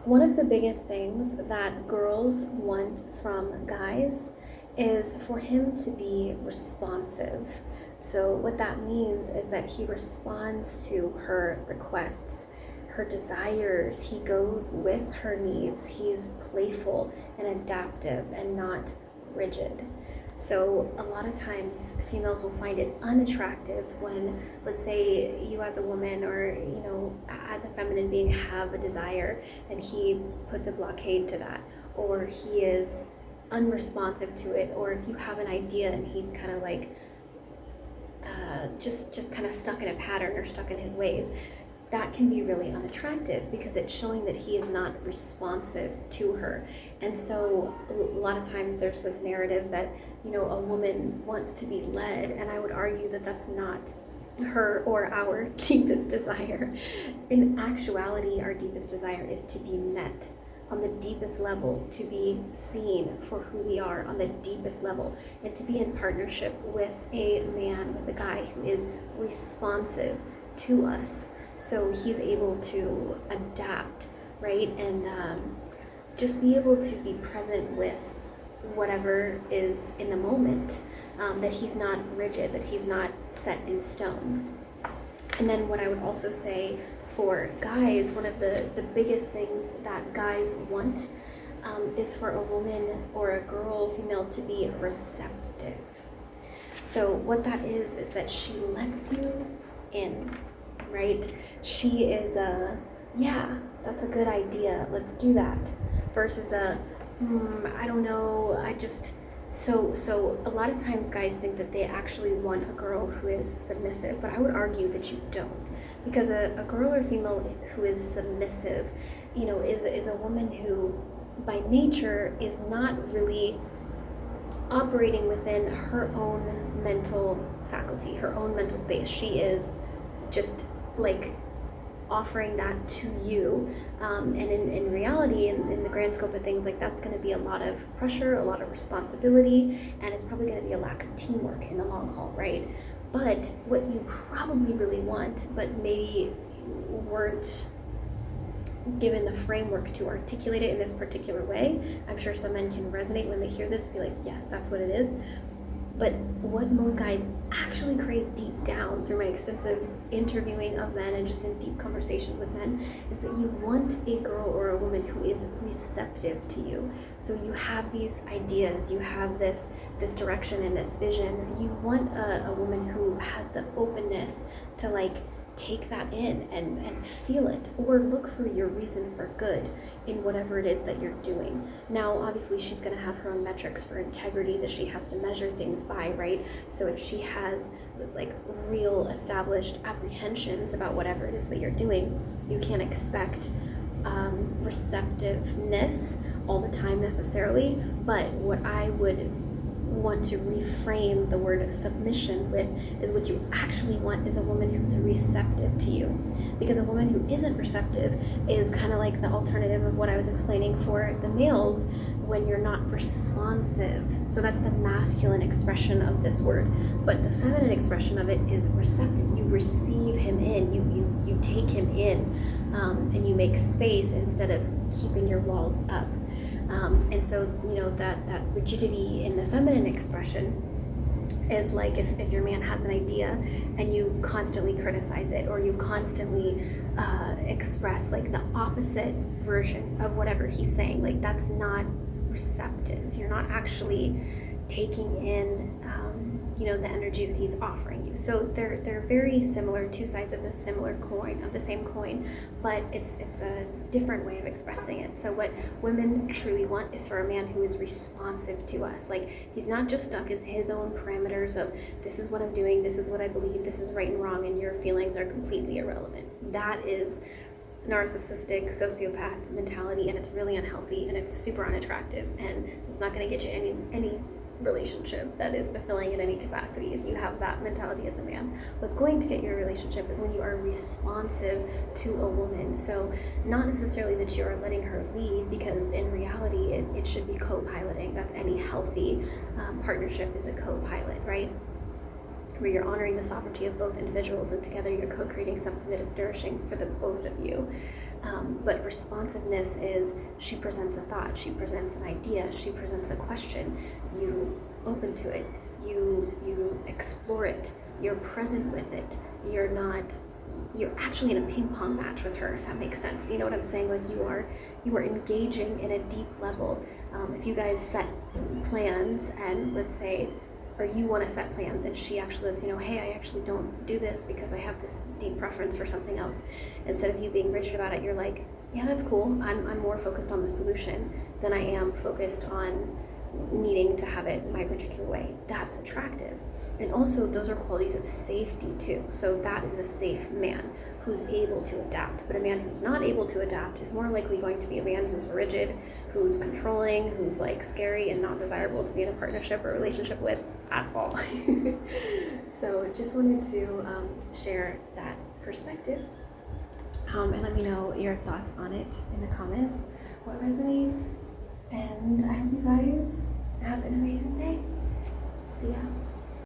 One of the biggest things that girls want from guys is for him to be responsive. So, what that means is that he responds to her requests, her desires, he goes with her needs, he's playful and adaptive and not rigid. So, a lot of times females will find it unattractive when, let's say, you as a woman or, as a feminine being have a desire and he puts a blockade to that, or he is unresponsive to it, or if you have an idea and he's kind of like just kind of stuck in a pattern or stuck in his ways, that can be really unattractive because it's showing that he is not responsive to her. And so a lot of times there's this narrative that, a woman wants to be led, and I would argue that that's not her or our deepest desire. In actuality, our deepest desire is to be met on the deepest level, to be seen for who we are on the deepest level, and to be in partnership with a man, with a guy who is responsive to us. So he's able to adapt, right? And just be able to be present with whatever is in the moment, that he's not rigid, that he's not set in stone. And then what I would also say for guys, one of the biggest things that guys want is for a woman or a girl, female, to be receptive. So what that is that she lets you in, right? She is yeah, that's a good idea, let's do that, versus I don't know, so a lot of times guys think that they actually want a girl who is submissive, but I would argue that you don't, because a girl or female who is submissive, is a woman who by nature is not really operating within her own mental faculty, her own mental space. She is just like offering that to you, and in reality, in the grand scope of things, like that's going to be a lot of pressure, a lot of responsibility, and it's probably going to be a lack of teamwork in the long haul, right? But what you probably really want, but maybe weren't given the framework to articulate it in this particular way, I'm sure some men can resonate when they hear this, be like, yes, that's what it is. But what most guys actually crave deep down through my extensive interviewing of men and just in deep conversations with men is that you want a girl or a woman who is receptive to you. So you have these ideas, you have this direction and this vision. You want a woman who has the openness to like take that in and feel it, or look for your reason for good in whatever it is that you're doing. Now, obviously, she's going to have her own metrics for integrity that she has to measure things by, right? So if she has like real established apprehensions about whatever it is that you're doing, you can't expect receptiveness all the time necessarily. But what I would want to reframe the word submission with is what you actually want is a woman who's receptive to you, because a woman who isn't receptive is kind of like the alternative of what I was explaining for the males when you're not responsive. So that's the masculine expression of this word, but the feminine expression of it is receptive. You receive him in, you take him in, and you make space instead of keeping your walls up. And so, that rigidity in the feminine expression is like if your man has an idea and you constantly criticize it, or you constantly express like the opposite version of whatever he's saying, like that's not receptive. You're not actually taking in the energy that he's offering you. So they're very similar, two sides of the same coin, but it's a different way of expressing it. So what women truly want is for a man who is responsive to us. Like he's not just stuck as his own parameters of this is what I'm doing, this is what I believe, this is right and wrong, and your feelings are completely irrelevant. That is narcissistic sociopath mentality, and it's really unhealthy, and it's super unattractive, and it's not going to get you any relationship that is fulfilling in any capacity if you have that mentality as a man. What's going to get you a relationship is when you are responsive to a woman. So not necessarily that you are letting her lead, because in reality it should be co-piloting. That's any healthy partnership, is a co-pilot, right? where you're honoring the sovereignty of both individuals, and together you're co-creating something that is nourishing for the both of you. But responsiveness is, she presents a thought, she presents an idea, she presents a question, you open to it, you explore it, you're present with it, you're actually in a ping pong match with her, if that makes sense. You know what I'm saying? Like you are engaging in a deep level. If you guys set plans, and let's say, or you want to set plans, and she actually lets you know, hey, I actually don't do this because I have this deep preference for something else. Instead of you being rigid about it, you're like, yeah, that's cool. I'm more focused on the solution than I am focused on needing to have it my particular way. That's attractive. And also, those are qualities of safety too. So that is a safe man who's able to adapt. But a man who's not able to adapt is more likely going to be a man who's rigid, who's controlling, who's like scary and not desirable to be in a partnership or relationship with at all. So just wanted to share that perspective. And let me know your thoughts on it in the comments, what resonates. And I hope you guys have an amazing day.